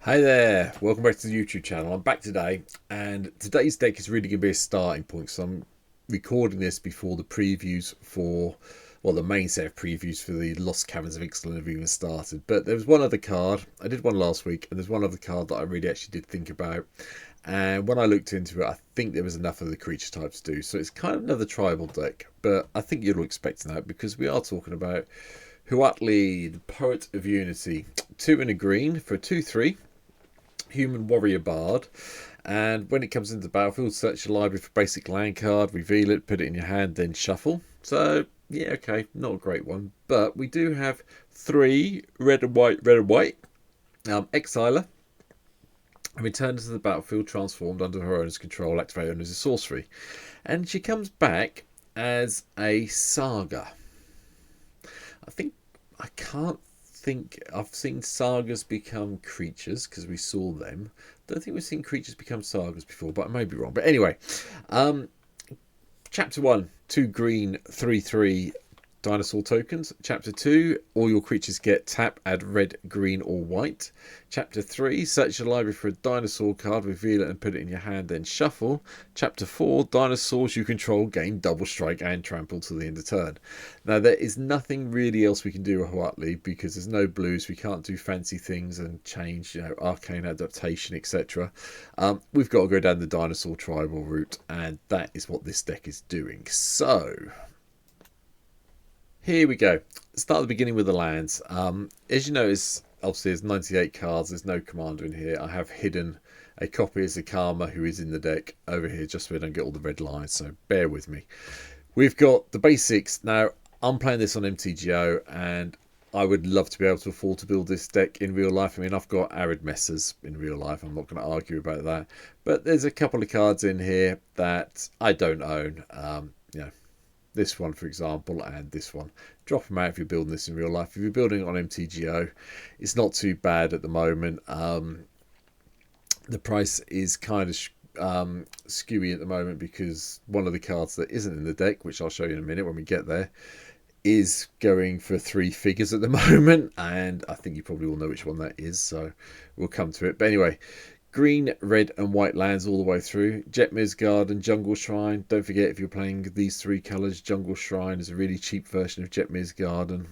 Hi there, welcome back to the YouTube channel. I'm back today, and today's deck is really going to be a starting point. So I'm recording this before the previews for, well, the main set of previews for the Lost Caverns of Ixalan have even started. But there was one other card, I did one last week, and there's one other card that I really actually did think about. And when I looked into it, I think there was enough of the creature types to do. So it's kind of another tribal deck, but I think you're all expecting that because we are talking about Huatli, the Poet of Unity. 2 in a green for a 2/3. Human warrior bard, and when it comes into the battlefield, search your library for basic land card, reveal it, put it in your hand, then shuffle. So yeah, okay, not a great one, but we do have 3 red and white exiler, and returns to the battlefield transformed under her owner's control, activated as a sorcery, and she comes back as a saga. I think I can't think I've seen sagas become creatures because we saw them. Don't think we've seen creatures become sagas before, but I may be wrong. But anyway, chapter 1, 2 green, 3/3 dinosaur tokens. Chapter 2, all your creatures get tap, add red, green, or white. Chapter 3, search your library for a dinosaur card, reveal it and put it in your hand, then shuffle. Chapter 4, dinosaurs you control gain double strike and trample till the end of turn. Now, there is nothing really else we can do with Huatli because there's no blues. We can't do fancy things and change, arcane adaptation, etc. We've got to go down the dinosaur tribal route, and that is what this deck is doing. So here we go. Start at the beginning with the lands. As you notice, obviously there's 98 cards. There's no commander in here. I have hidden a copy of Zakama who is in the deck over here just so we don't get all the red lines. So bear with me. We've got the basics. Now, I'm playing this on MTGO and I would love to be able to afford to build this deck in real life. I mean, I've got Arid Messers in real life. I'm not going to argue about that. But there's a couple of cards in here that I don't own. This one, for example, and this one. Drop them out if you're building this in real life. If you're building it on MTGO, it's not too bad at the moment. The price is kind of skewy at the moment because one of the cards that isn't in the deck, which I'll show you in a minute when we get there, is going for 3 figures at the moment, and I think you probably all know which one that is, so we'll come to it. But anyway, green, red and white lands all the way through. Jetmir's Garden, Jungle Shrine. Don't forget, if you're playing these 3 colours, Jungle Shrine is a really cheap version of Jetmir's Garden,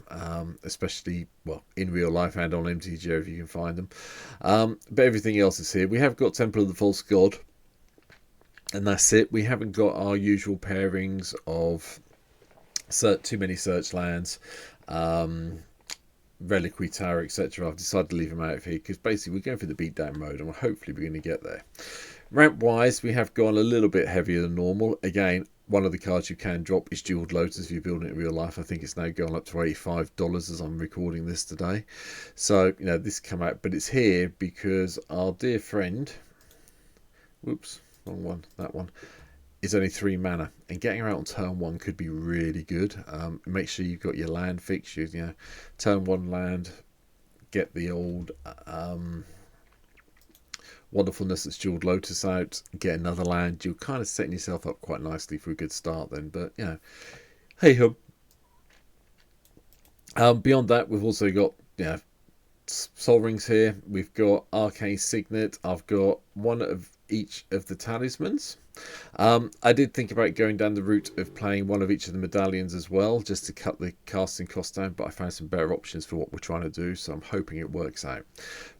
especially, well, in real life and on MTGO if you can find them. But everything else is here. We have got Temple of the False God, and that's it. We haven't got our usual pairings of too many search lands, Reliquary Tower, etc. I've decided to leave them out of here because basically we're going for the beatdown mode and hopefully we're going to get there. Ramp wise, we have gone a little bit heavier than normal. Again, one of the cards you can drop is Jeweled Lotus if you're building it in real life. I think it's now gone up to $85 as I'm recording this today. So, this come out, but it's here because our dear friend, whoops, wrong one, that one, is only 3 mana, and getting her out on turn 1 could be really good. Make sure you've got your land fixtures. Turn 1 land, get the old wonderfulness that's Jeweled Lotus out, get another land. You're kind of setting yourself up quite nicely for a good start then. But hey ho. Beyond that, we've also got Sol Rings here. We've got Arcane Signet. I've got one of each of the talismans. I did think about going down the route of playing one of each of the medallions as well, just to cut the casting cost down, but I found some better options for what we're trying to do, so I'm hoping it works out.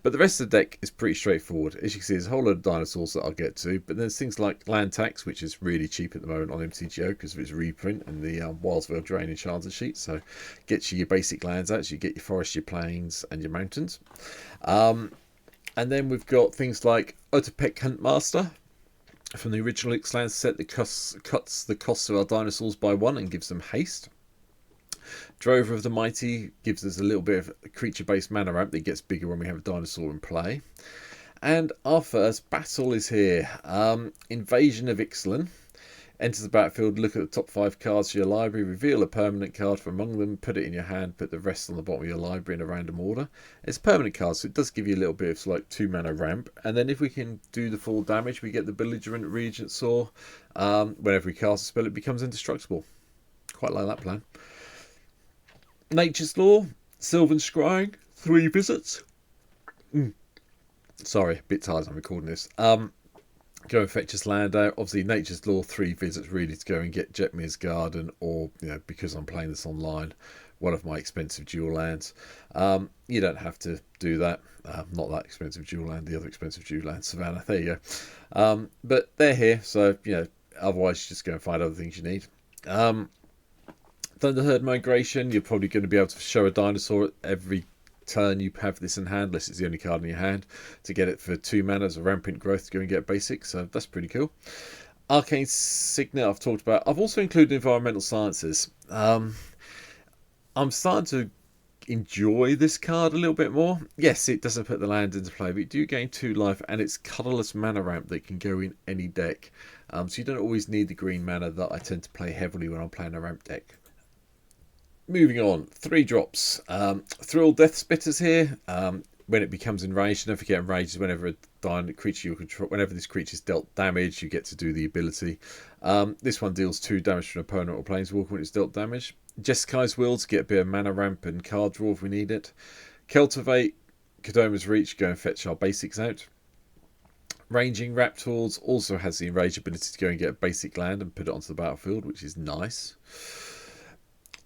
But the rest of the deck is pretty straightforward. As you can see, there's a whole lot of dinosaurs that I'll get to, but there's things like Land Tax, which is really cheap at the moment on MTGO because of its reprint and the Wildsville Drain Enchanted sheet, so gets you your basic lands out, so you get your forests, your plains, and your mountains. And then we've got things like Otapek Huntmaster from the original Ixalan set that cuts the costs of our dinosaurs by 1 and gives them haste. Drover of the Mighty gives us a little bit of creature-based mana ramp that gets bigger when we have a dinosaur in play. And our first battle is here. Invasion of Ixalan. Enter the battlefield, look at the top 5 cards of your library, reveal a permanent card from among them, put it in your hand, put the rest on the bottom of your library in a random order. It's a permanent card, so it does give you a little bit of like 2 mana ramp. And then if we can do the full damage, we get the Belligerent Regent Saw. Whenever we cast a spell, it becomes indestructible. Quite like that plan. Nature's Law, Sylvan Scrying, 3 visits. Sorry, a bit tired as I'm recording this. Go and fetch this land out. Obviously, Nature's Law 3 visits really to go and get Jetmir's Garden, or, because I'm playing this online, one of my expensive dual lands. You don't have to do that. Not that expensive dual land, the other expensive dual land, Savannah. There you go. But they're here, so, otherwise, you just go and find other things you need. Thunderherd Migration, you're probably going to be able to show a dinosaur at every turn you have this in hand, unless it's the only card in your hand, to get it for 2 mana as a rampant growth to go and get basic, so that's pretty cool. Arcane Signet I've talked about. I've also included Environmental Sciences. I'm starting to enjoy this card a little bit more. Yes, it doesn't put the land into play, but you do gain 2 life, and it's colourless mana ramp that can go in any deck. So you don't always need the green mana that I tend to play heavily when I'm playing a ramp deck. Moving on, 3 drops. Thrill Death Spitters here. When it becomes enraged, don't forget enraged is whenever a creature you control, whenever this creature is dealt damage, you get to do the ability. This one deals 2 damage from an opponent or planeswalker when it's dealt damage. Jessicai's Will to get a bit of mana ramp and card draw if we need it. Cultivate, Kodoma's Reach, go and fetch our basics out. Ranging Raptors also has the enrage ability to go and get a basic land and put it onto the battlefield, which is nice.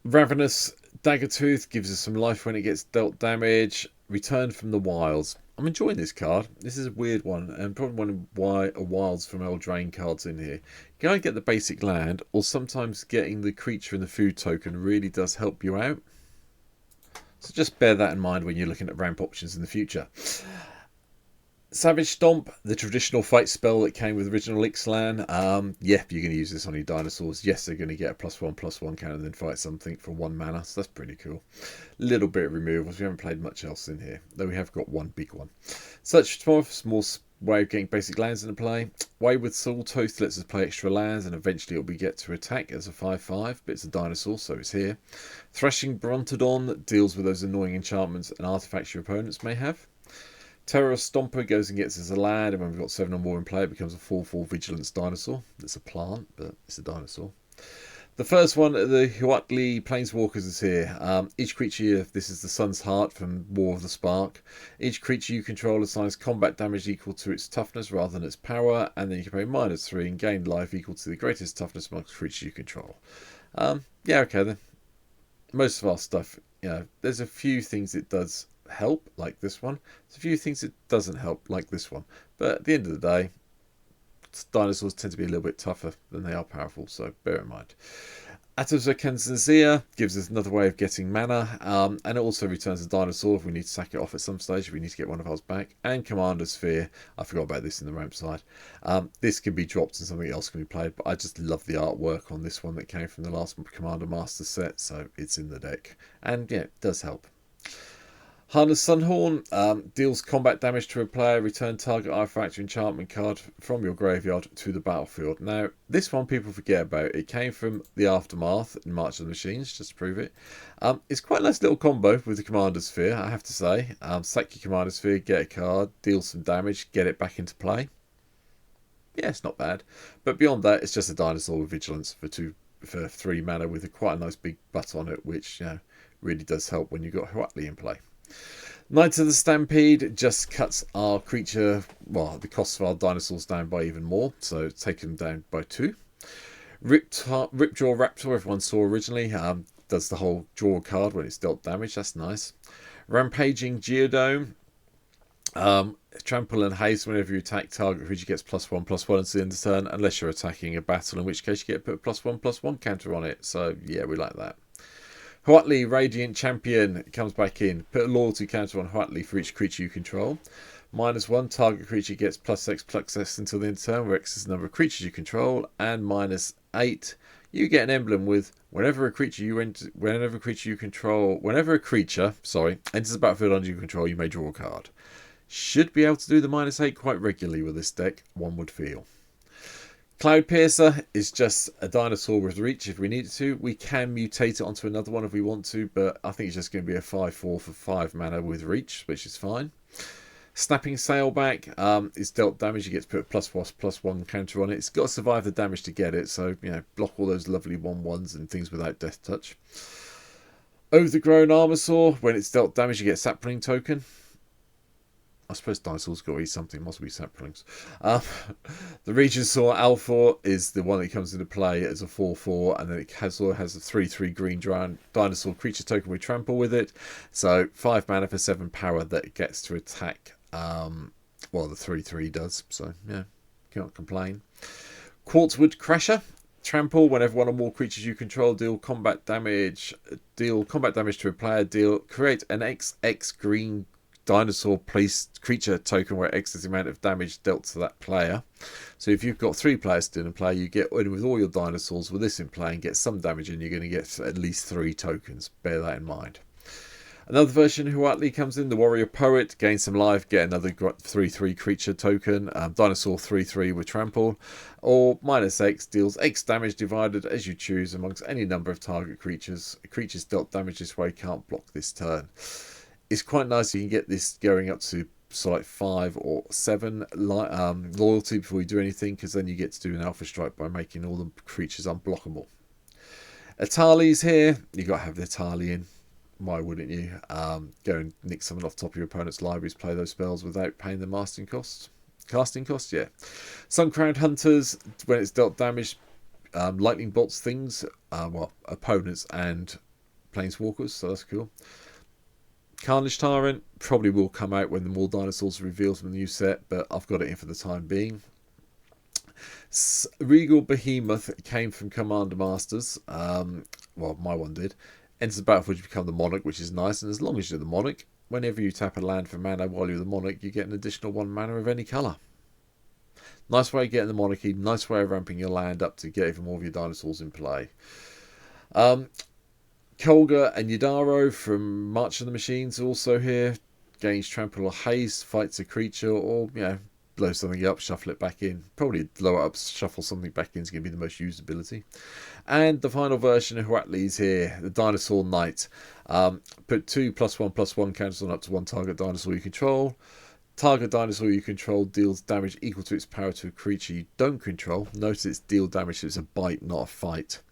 Ravenous Daggertooth gives us some life when it gets dealt damage. Return from the Wilds. I'm enjoying this card. This is a weird one, and probably one why a Wilds from Eldraine cards in here. Go and get the basic land, or sometimes getting the creature and the food token really does help you out. So just bear that in mind when you're looking at ramp options in the future. Savage Stomp, the traditional fight spell that came with original Ixalan. Yeah, you're going to use this on your dinosaurs. Yes, they're going to get a +1/+1 counter and then fight something for 1 mana, so that's pretty cool. Little bit of removals. We haven't played much else in here, though we have got one big one. Search for small way of getting basic lands into play. Wayward Sawtooth lets us play extra lands, and eventually it'll be get to attack as a 5/5, but it's a dinosaur, so it's here. Thrashing Brontodon deals with those annoying enchantments and artifacts your opponents may have. Terror Stomper goes and gets us a land, and when we've got 7 or more in play, it becomes a 4/4 Vigilance dinosaur. It's a plant, but it's a dinosaur. The first one, the Huatli Planeswalkers, is here. Each creature, this is the Sun's Heart from War of the Spark. Each creature you control assigns combat damage equal to its toughness rather than its power, and then you can pay -3 and gain life equal to the greatest toughness amongst creatures you control. Yeah, okay then. Most of our stuff, there's a few things it does help, like this one. There's a few things it doesn't help, like this one. But at the end of the day, dinosaurs tend to be a little bit tougher than they are powerful, so bear in mind. Atoms of Kenzanzia gives us another way of getting mana, and it also returns a dinosaur if we need to sack it off at some stage, if we need to get one of ours back. And Commander Sphere, I forgot about this in the ramp side. This can be dropped and something else can be played, but I just love the artwork on this one that came from the last Commander Master set, so it's in the deck. And yeah, it does help. Harness Sunhorn deals combat damage to a player. Return target artifact or enchantment card from your graveyard to the battlefield. Now, this one people forget about. It came from the Aftermath in March of the Machines, just to prove it. It's quite a nice little combo with the Commander Sphere, I have to say. Sack your Commander Sphere, get a card, deal some damage, get it back into play. Yeah, it's not bad. But beyond that, it's just a dinosaur with Vigilance for 3 mana with quite a nice big butt on it, which really does help when you've got Huatli in play. Knights of the Stampede just cuts our creature, well, the cost of our dinosaurs down by even more, so take them down by 2. Ripjaw Raptor, everyone saw originally, does the whole draw card when it's dealt damage, that's nice. Rampaging Geodome, trample and haste whenever you attack target creature gets +1/+1 until the end of the turn, unless you're attacking a battle, in which case you get put a +1/+1 counter on it, so yeah, we like that. Huatli, Radiant Champion, comes back in. Put a loyalty counter on Huatli for each creature you control. -1, target creature gets +X until the end of the turn, where X is the number of creatures you control. And -8, you get an emblem with whenever a creature enters the battlefield under your control, you may draw a card. Should be able to do the -8 quite regularly with this deck, one would feel. Cloud Piercer is just a dinosaur with reach if we need to. We can mutate it onto another one if we want to, but I think it's just going to be a 5/4 for 5 mana with reach, which is fine. Snapping Sailback is dealt damage. You get to put a +1/+1 counter on it. It's got to survive the damage to get it, so block all those lovely 1/1s and things without Death Touch. Overgrown Armosaur, when it's dealt damage, you get a sapling token. I suppose dinosaurs got to eat something. Must be saplings. Um, the Regensaur Alpha is the one that comes into play as a 4/4, and then it also has a 3/3 green dinosaur creature token with trample with it. So 5 mana for 7 power that it gets to attack. Well, the 3/3 does. So yeah, can't complain. Quartzwood Crasher. Trample. Whenever one or more creatures you control deal combat damage to a player. Create an XX green dinosaur placed creature token where X is the amount of damage dealt to that player. So if you've got 3 players still in play, you get in with all your dinosaurs with this in play and get some damage, and you're going to get at least 3 tokens. Bear that in mind. Another version of Huatli comes in, the Warrior Poet. Gain some life, get another 3/3 creature token. Dinosaur 3/3 with trample. Or -X deals X damage divided as you choose amongst any number of target creatures. Creatures dealt damage this way can't block this turn. It's quite nice you can get this going up to like 5 or 7 loyalty before you do anything, because then you get to do an alpha strike by making all the creatures unblockable. Atali's here. You got to have the Atali in. Why wouldn't you? Go and nick someone off the top of your opponent's libraries, play those spells without paying the casting cost, yeah. Suncrowned Hunters, when it's dealt damage, lightning bolts things, opponents and planeswalkers, so that's cool. Carnage Tyrant probably will come out when the more dinosaurs are revealed from the new set, but I've got it in for the time being. Regal Behemoth came from Commander Masters. Well, my one did. Enters the battlefield, you become the Monarch, which is nice, and as long as you're the Monarch, whenever you tap a land for mana while you're the Monarch, you get an additional 1 mana of any colour. Nice way of getting the monarchy, nice way of ramping your land up to get even more of your dinosaurs in play. Kolga and Yadaro from March of the Machines are also here. Gains trample or haste, fights a creature, or blow something up, shuffle it back in. Probably blow it up, shuffle something back in is going to be the most usability. And the final version of Huatli is here, the Dinosaur Knight. Put 2 +1/+1 counters on up to 1 target dinosaur you control. Target dinosaur you control deals damage equal to its power to a creature you don't control. Notice it's deal damage, so it's a bite, not a fight.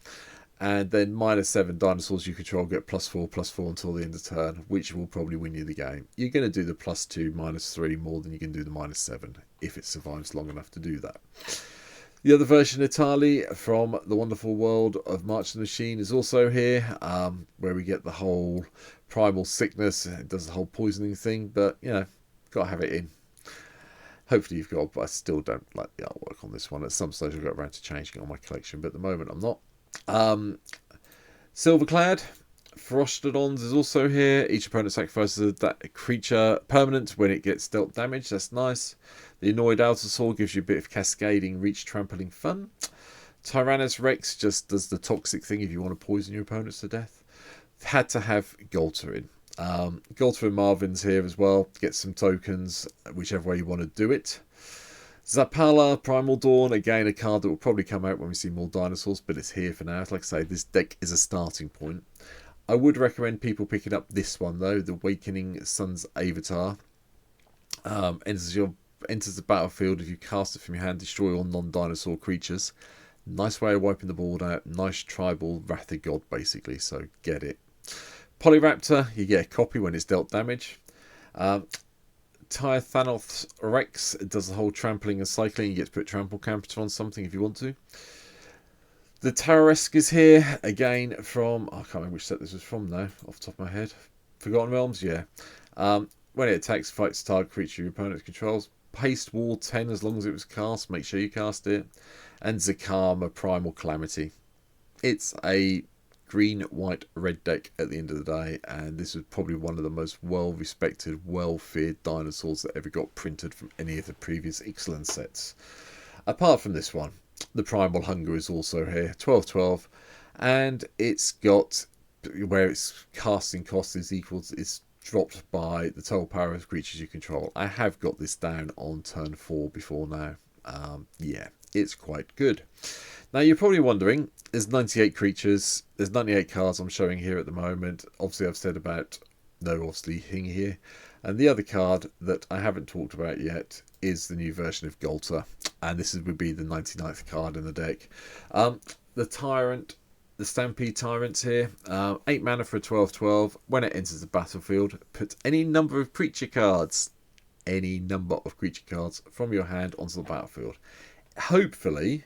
And then -7 dinosaurs you control get +4/+4 until the end of turn, which will probably win you the game. You're going to do the +2, -3 more than you can do the -7 if it survives long enough to do that. The other version, Atali, from the wonderful world of March of the Machine, is also here, where we get the whole primal sickness. It does the whole poisoning thing, but, got to have it in. Hopefully you've got, but I still don't like the artwork on this one. At some stage I'll get around to changing it on my collection, but at the moment I'm not. Silverclad Ferostodons is also here. Each opponent sacrifices that creature permanent when it gets dealt damage. That's nice. The Annoyed Altasaur gives you a bit of cascading, reach trampling fun. Tyrannus Rex just does the toxic thing if you want to poison your opponents to death. Had to have Golter in. Golter and Marvin's here as well. Get some tokens, whichever way you want to do it. Zapala, Primal Dawn, again a card that will probably come out when we see more dinosaurs, but it's here for now. Like I say, this deck is a starting point. I would recommend people picking up this one though, the Awakening Sun's Avatar. Enters the battlefield. If you cast it from your hand, destroy all non-dinosaur creatures. Nice way of wiping the board out. Nice tribal Wrath of God, basically, so get it. Polyraptor, you get a copy when it's dealt damage. Tithanos Rex does the whole trampling and cycling. You get to put trample counter on something if you want to. The Terroresque is here, again from, I can't remember which set this was from now, off the top of my head. Forgotten Realms, yeah. When it attacks, fights target creature your opponent controls. Haste Wall 10 as long as it was cast, make sure you cast it. And Zakama Primal Calamity. It's a green, white, red deck at the end of the day, and this is probably one of the most well-respected, well-feared dinosaurs that ever got printed from any of the previous Ixalan sets. Apart from this one, the Primal Hunger is also here, 12/12, and it's got where its casting cost is it's dropped by the total power of creatures you control. I have got this down on turn 4 before now. Yeah, it's quite good. Now you're probably wondering, there's 98 creatures, there's 98 cards I'm showing here at the moment. Obviously I've said about no obviously thing here. And the other card that I haven't talked about yet is the new version of Golter. And this would be the 99th card in the deck. The Tyrant, the Stampede Tyrant's here. 8 mana for a 12/12. When it enters the battlefield, put any number of creature cards any number of creature cards from your hand onto the battlefield. Hopefully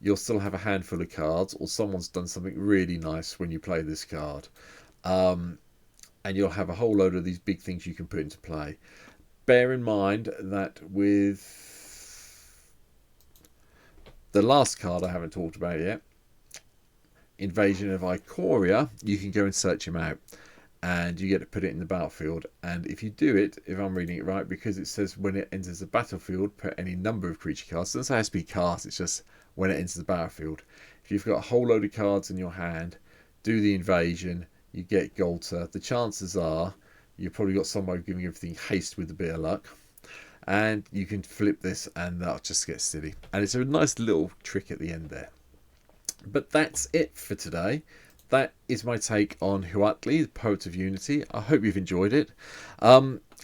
you'll still have a handful of cards, or someone's done something really nice when you play this card, and you'll have a whole load of these big things you can put into play. Bear in mind that with the last card I haven't talked about yet, Invasion of Ikoria, you can go and search him out and you get to put it in the battlefield. And if you do it, if I'm reading it right, because it says when it enters the battlefield, put any number of creature cards. So it doesn't say it has to be cards, it's just when it enters the battlefield. If you've got a whole load of cards in your hand, do the invasion, you get Golter. The chances are you've probably got somebody giving everything haste with a bit of luck. And you can flip this and that'll just get silly. And it's a nice little trick at the end there. But that's it for today. That is my take on Huatli, the Poet of Unity. I hope you've enjoyed it.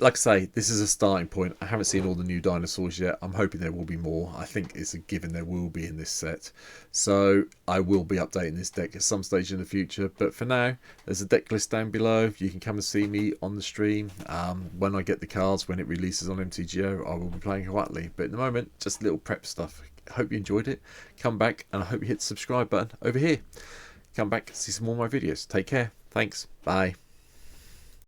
Like I say, this is a starting point. I haven't seen all the new dinosaurs yet. I'm hoping there will be more. I think it's a given there will be in this set. So I will be updating this deck at some stage in the future. But for now, there's a deck list down below. You can come and see me on the stream. When I get the cards, when it releases on MTGO, I will be playing Huatli. But at the moment, just little prep stuff. I hope you enjoyed it. Come back and I hope you hit the subscribe button over here. Come back, see some more of my videos. Take care. Thanks. Bye.